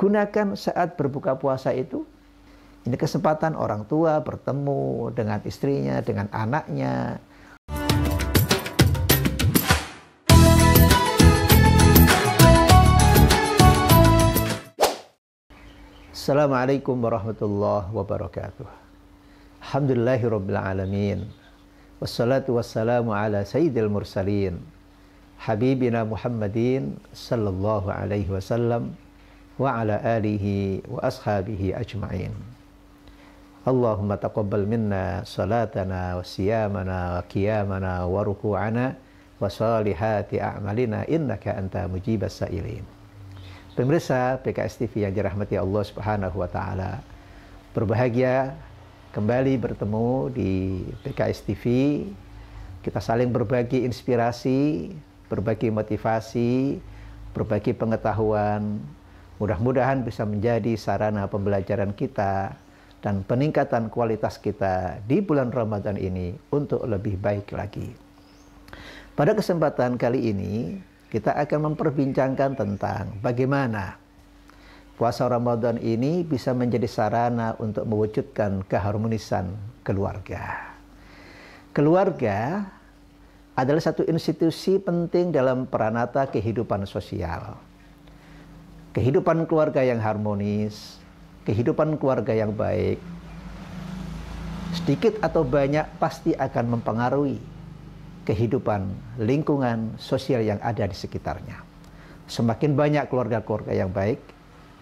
Gunakan saat berbuka puasa itu. Ini kesempatan orang tua bertemu dengan istrinya, dengan anaknya. Assalamualaikum warahmatullahi wabarakatuh. Alhamdulillahirabbil alamin. Wassalatu wassalamu ala sayyidil mursalin. Habibina Muhammadin sallallahu alaihi wasallam wa ala alihi wa ashabihi ajma'in. Allahumma taqabbal minna salatana wa siyamana wa qiyamana wa ruku'ana wa salihati a'malina innaka anta mujibas sa'ilin. Pemirsa PKS TV yang dirahmati Allah Subhanahu wa taala. Berbahagia kembali bertemu di PKS TV. Kita saling berbagi inspirasi, berbagi motivasi, berbagi pengetahuan. Mudah-mudahan bisa menjadi sarana pembelajaran kita dan peningkatan kualitas kita di bulan Ramadan ini untuk lebih baik lagi. Pada kesempatan kali ini, kita akan memperbincangkan tentang bagaimana puasa Ramadan ini bisa menjadi sarana untuk mewujudkan keharmonisan keluarga. Keluarga adalah satu institusi penting dalam peranata kehidupan sosial. Kehidupan keluarga yang harmonis, kehidupan keluarga yang baik, sedikit atau banyak pasti akan mempengaruhi kehidupan lingkungan sosial yang ada di sekitarnya. Semakin banyak keluarga-keluarga yang baik,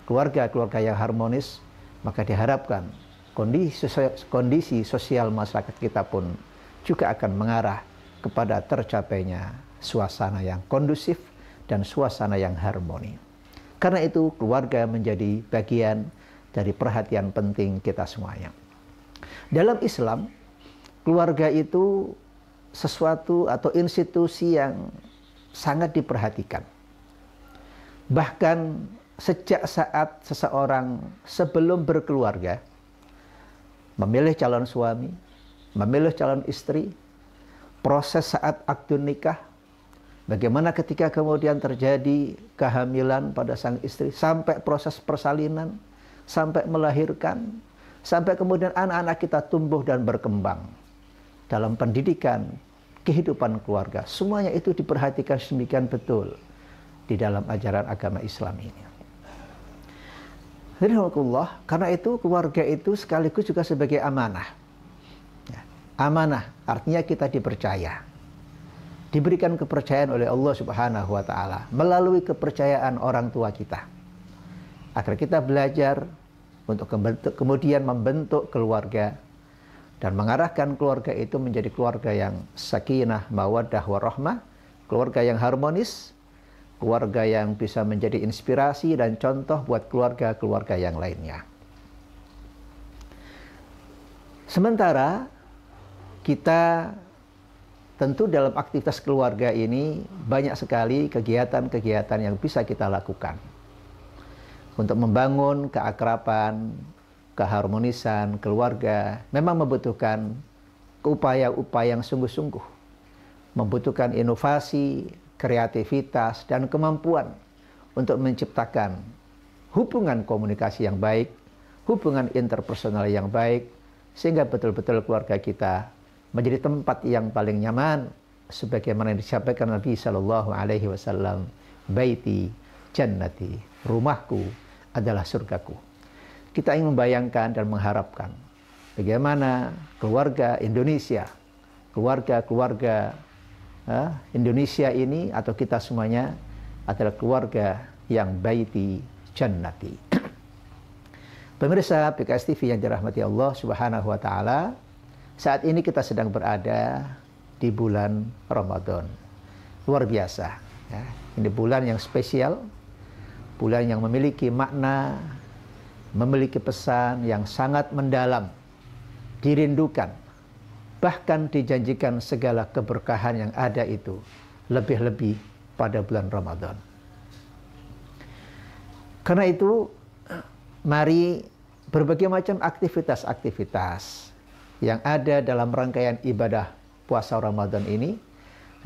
keluarga-keluarga yang harmonis, maka diharapkan kondisi sosial masyarakat kita pun juga akan mengarah kepada tercapainya suasana yang kondusif dan suasana yang harmoni. Karena itu keluarga menjadi bagian dari perhatian penting kita semuanya. Dalam Islam, keluarga itu sesuatu atau institusi yang sangat diperhatikan. Bahkan sejak saat seseorang sebelum berkeluarga, memilih calon suami, memilih calon istri, proses saat akad nikah, bagaimana ketika kemudian terjadi kehamilan pada sang istri, sampai proses persalinan, sampai melahirkan, sampai kemudian anak-anak kita tumbuh dan berkembang dalam pendidikan, kehidupan keluarga. Semuanya itu diperhatikan sedemikian betul di dalam ajaran agama Islam ini. Karena itu keluarga itu sekaligus juga sebagai amanah. Amanah artinya kita dipercaya. Diberikan kepercayaan oleh Allah Subhanahu wa taala melalui kepercayaan orang tua kita. Agar kita belajar untuk kemudian membentuk keluarga dan mengarahkan keluarga itu menjadi keluarga yang sakinah, mawaddah, warahmah, keluarga yang harmonis, keluarga yang bisa menjadi inspirasi dan contoh buat keluarga-keluarga yang lainnya. Sementara kita tentu dalam aktivitas keluarga ini banyak sekali kegiatan-kegiatan yang bisa kita lakukan untuk membangun keakraban, keharmonisan keluarga. Memang membutuhkan upaya-upaya yang sungguh-sungguh, membutuhkan inovasi, kreativitas, dan kemampuan untuk menciptakan hubungan komunikasi yang baik, hubungan interpersonal yang baik, sehingga betul-betul keluarga kita menjadi tempat yang paling nyaman, sebagaimana yang disampaikan Nabi Shallallahu Alaihi Wasallam, baiti jannati, rumahku adalah surgaku. Kita ingin membayangkan dan mengharapkan bagaimana keluarga Indonesia, keluarga Indonesia ini atau kita semuanya adalah keluarga yang baiti jannati. Pemirsa PKS TV yang dirahmati Allah Subhanahu wa taala, saat ini kita sedang berada di bulan Ramadan. Luar biasa. Ya. Ini bulan yang spesial, bulan yang memiliki makna, memiliki pesan yang sangat mendalam, dirindukan, bahkan dijanjikan segala keberkahan yang ada itu, lebih-lebih pada bulan Ramadan. Karena itu, mari berbagai macam aktivitas-aktivitas yang ada dalam rangkaian ibadah puasa Ramadan ini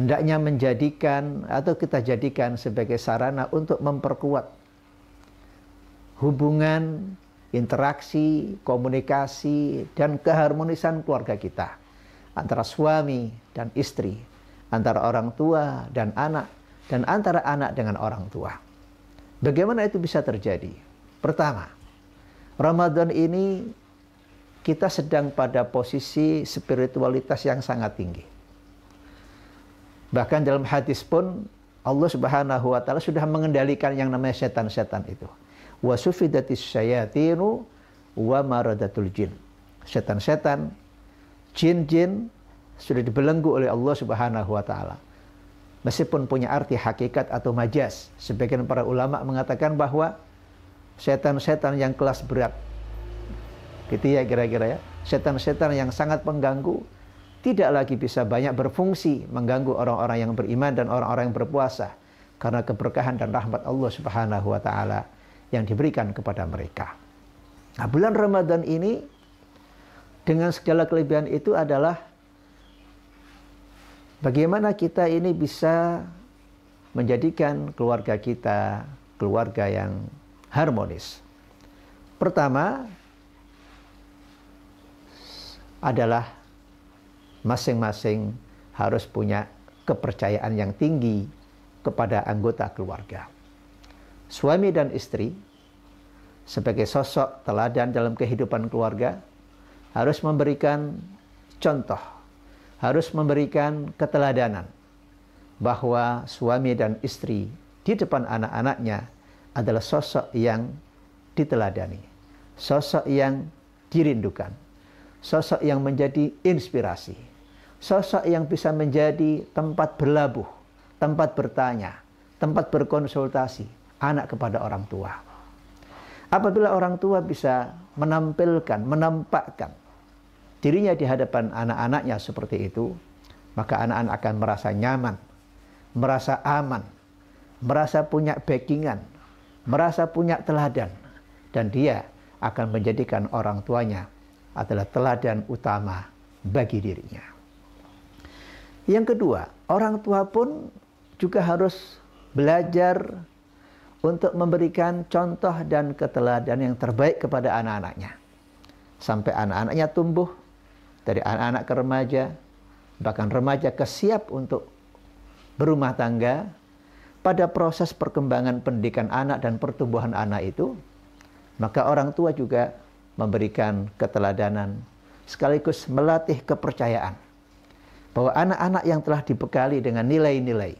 hendaknya menjadikan atau kita jadikan sebagai sarana untuk memperkuat hubungan, interaksi, komunikasi, dan keharmonisan keluarga kita. Antara suami dan istri, antara orang tua dan anak, dan antara anak dengan orang tua. Bagaimana itu bisa terjadi? Pertama, Ramadan ini kita sedang pada posisi spiritualitas yang sangat tinggi. Bahkan dalam hadis pun Allah Subhanahu wa taala sudah mengendalikan yang namanya setan-setan itu. Wa sufidatis syayatinu wa maradatul jin. Setan-setan, jin-jin sudah dibelenggu oleh Allah Subhanahu wa taala. Meskipun punya arti hakikat atau majas, sebagian para ulama mengatakan bahwa setan-setan yang kelas berat, gitu ya kira-kira ya, setan-setan yang sangat mengganggu, tidak lagi bisa banyak berfungsi mengganggu orang-orang yang beriman dan orang-orang yang berpuasa, karena keberkahan dan rahmat Allah Subhanahu wa taala yang diberikan kepada mereka. Nah, bulan Ramadan ini dengan segala kelebihan itu adalah bagaimana kita ini bisa menjadikan keluarga kita keluarga yang harmonis. Pertama adalah masing-masing harus punya kepercayaan yang tinggi kepada anggota keluarga. Suami dan istri sebagai sosok teladan dalam kehidupan keluarga harus memberikan contoh, harus memberikan keteladanan bahwa suami dan istri di depan anak-anaknya adalah sosok yang diteladani, sosok yang dirindukan, sosok yang menjadi inspirasi, sosok yang bisa menjadi tempat berlabuh, tempat bertanya, tempat berkonsultasi anak kepada orang tua. Apabila orang tua bisa menampilkan, menampakkan dirinya di hadapan anak-anaknya seperti itu, maka anak-anak akan merasa nyaman, merasa aman, merasa punya backingan, merasa punya teladan, dan dia akan menjadikan orang tuanya adalah teladan utama bagi dirinya. Yang kedua, orang tua pun juga harus belajar untuk memberikan contoh dan keteladanan yang terbaik kepada anak-anaknya. Sampai anak-anaknya tumbuh, dari anak-anak ke remaja, bahkan remaja ke siap untuk berumah tangga. Pada proses perkembangan pendidikan anak dan pertumbuhan anak itu, maka orang tua juga memberikan keteladanan, sekaligus melatih kepercayaan bahwa anak-anak yang telah dibekali dengan nilai-nilai,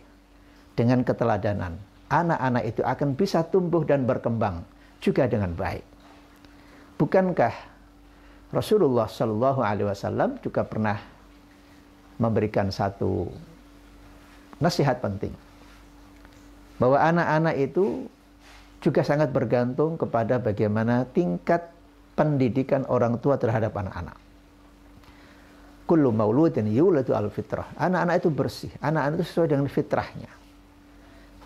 dengan keteladanan, anak-anak itu akan bisa tumbuh dan berkembang juga dengan baik. Bukankah Rasulullah Shallallahu Alaihi Wasallam juga pernah memberikan satu nasihat penting, bahwa anak-anak itu juga sangat bergantung kepada bagaimana tingkat pendidikan orang tua terhadap anak-anak. Kullu mauludin yuladu al fitrah. Anak-anak itu bersih, anak-anak itu sesuai dengan fitrahnya.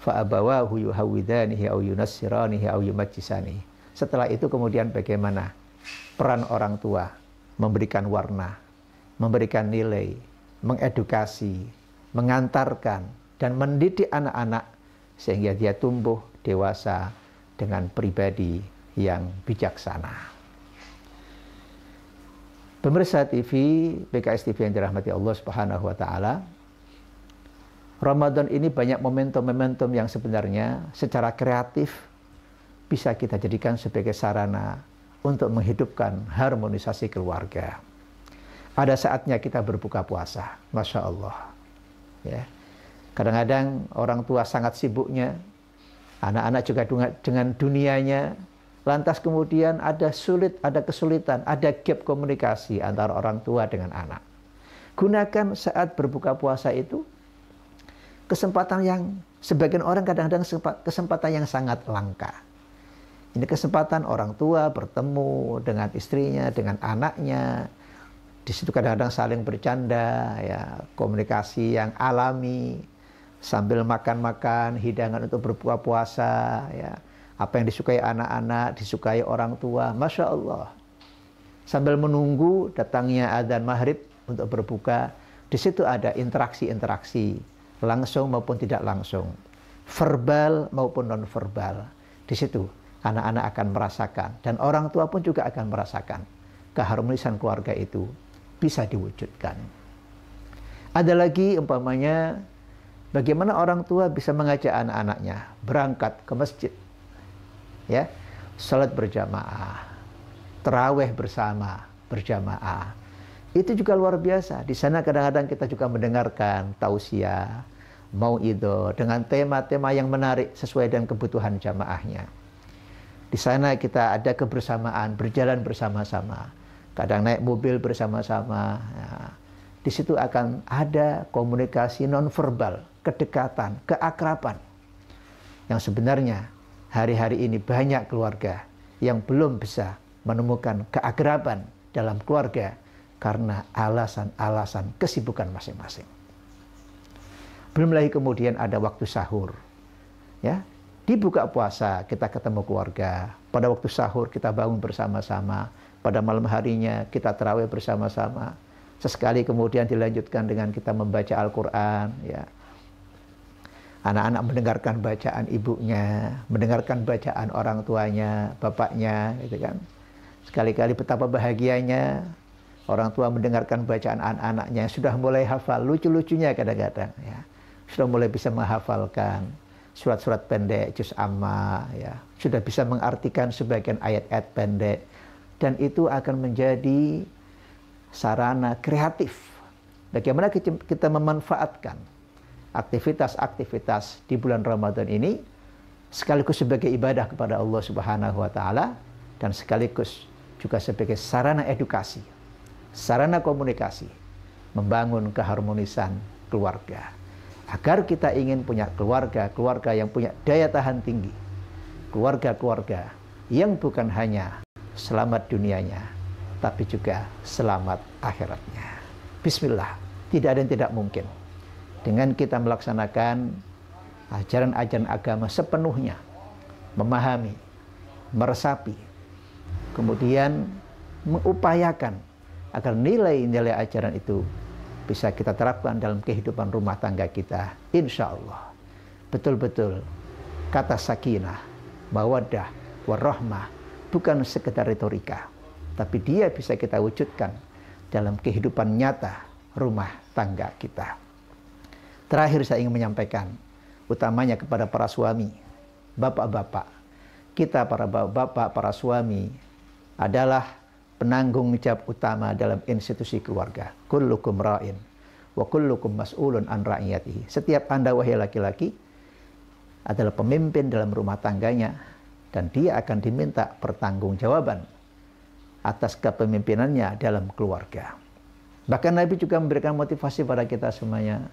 Fa abawahu yuhawidanihi au yunassiranihi au yumajjisanihi. Setelah itu kemudian bagaimana peran orang tua memberikan warna, memberikan nilai, mengedukasi, mengantarkan dan mendidik anak-anak sehingga dia tumbuh dewasa dengan pribadi yang bijaksana. Pemirsa TV, PKS TV yang dirahmati Allah Subhanahu wa taala, Ramadan ini banyak momentum-momentum yang sebenarnya secara kreatif bisa kita jadikan sebagai sarana untuk menghidupkan harmonisasi keluarga. Ada saatnya kita berbuka puasa, Masya Allah. Ya. Kadang-kadang orang tua sangat sibuknya, anak-anak juga dengan dunianya, lantas kemudian ada kesulitan, ada gap komunikasi antara orang tua dengan anak. Gunakan saat berbuka puasa itu kesempatan yang sebagian orang kadang-kadang kesempatan yang sangat langka. Ini kesempatan orang tua bertemu dengan istrinya, dengan anaknya. Di situ kadang-kadang saling bercanda, ya, komunikasi yang alami, sambil makan-makan, hidangan untuk berbuka puasa, ya. Apa yang disukai anak-anak, disukai orang tua, Masya Allah. Sambil menunggu datangnya adzan maghrib untuk berbuka, di situ ada interaksi-interaksi, langsung maupun tidak langsung, verbal maupun non-verbal. Di situ anak-anak akan merasakan dan orang tua pun juga akan merasakan keharmonisan keluarga itu bisa diwujudkan. Ada lagi umpamanya bagaimana orang tua bisa mengajak anak-anaknya berangkat ke masjid, ya, salat berjamaah, tarawih bersama berjamaah. Itu juga luar biasa. Di sana kadang-kadang kita juga mendengarkan tausiah, mauidhah dengan tema-tema yang menarik sesuai dengan kebutuhan jamaahnya. Di sana kita ada kebersamaan, berjalan bersama-sama. Kadang naik mobil bersama-sama. Ya. Di situ akan ada komunikasi nonverbal, kedekatan, keakraban. Yang sebenarnya hari-hari ini banyak keluarga yang belum bisa menemukan keakraban dalam keluarga karena alasan-alasan kesibukan masing-masing. Belum lagi kemudian ada waktu sahur. Ya, di buka puasa kita ketemu keluarga. Pada waktu sahur kita bangun bersama-sama. Pada malam harinya kita tarawih bersama-sama. Sesekali kemudian dilanjutkan dengan kita membaca Al-Quran. Ya. Anak-anak mendengarkan bacaan ibunya, mendengarkan bacaan orang tuanya, bapaknya, gitu kan. Sekali-kali betapa bahagianya orang tua mendengarkan bacaan anak-anaknya, sudah mulai hafal, lucu-lucunya kadang-kadang, ya. Sudah mulai bisa menghafalkan surat-surat pendek, juz amma, ya. Sudah bisa mengartikan sebagian ayat-ayat pendek. Dan itu akan menjadi sarana kreatif. Bagaimana kita memanfaatkan aktivitas-aktivitas di bulan Ramadan ini sekaligus sebagai ibadah kepada Allah Subhanahu wa taala dan sekaligus juga sebagai sarana edukasi, sarana komunikasi, membangun keharmonisan keluarga. Agar kita ingin punya keluarga yang punya daya tahan tinggi, keluarga-keluarga yang bukan hanya selamat dunianya, tapi juga selamat akhiratnya. Bismillah, tidak ada yang tidak mungkin. Dengan kita melaksanakan ajaran-ajaran agama sepenuhnya, memahami, meresapi, kemudian mengupayakan agar nilai-nilai ajaran itu bisa kita terapkan dalam kehidupan rumah tangga kita. Insya Allah, betul-betul kata sakinah, mawaddah, warahmah bukan sekedar retorika, tapi dia bisa kita wujudkan dalam kehidupan nyata rumah tangga kita. Terakhir saya ingin menyampaikan, utamanya kepada para suami, bapak-bapak. Kita para bapak, para suami adalah penanggung jawab utama dalam institusi keluarga. Kullukum ra'in wa kullukum mas'ulun an ra'iyatihi. Setiap Anda wahai laki-laki adalah pemimpin dalam rumah tangganya dan dia akan diminta pertanggungjawaban atas kepemimpinannya dalam keluarga. Bahkan Nabi juga memberikan motivasi pada kita semuanya.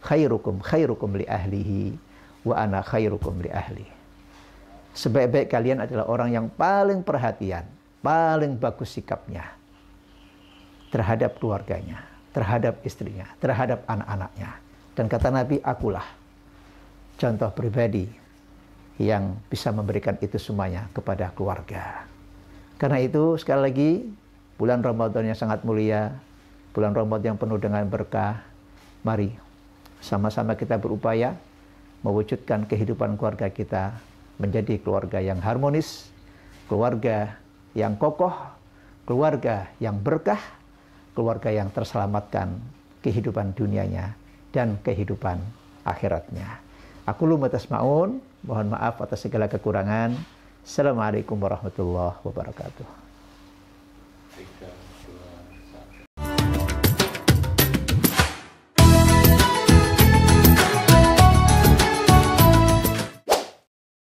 Khairukum li ahlihi wa ana khairukum li ahli. Sebaik-baik kalian adalah orang yang paling perhatian, paling bagus sikapnya terhadap keluarganya, terhadap istrinya, terhadap anak-anaknya. Dan kata Nabi, akulah contoh pribadi yang bisa memberikan itu semuanya kepada keluarga. Karena itu sekali lagi bulan Ramadan yang sangat mulia, bulan Ramadan yang penuh dengan berkah. Mari sama-sama kita berupaya mewujudkan kehidupan keluarga kita menjadi keluarga yang harmonis, keluarga yang kokoh, keluarga yang berkah, keluarga yang terselamatkan kehidupan dunianya dan kehidupan akhiratnya. Aku lupa tasma'un, mohon maaf atas segala kekurangan. Assalamualaikum warahmatullahi wabarakatuh.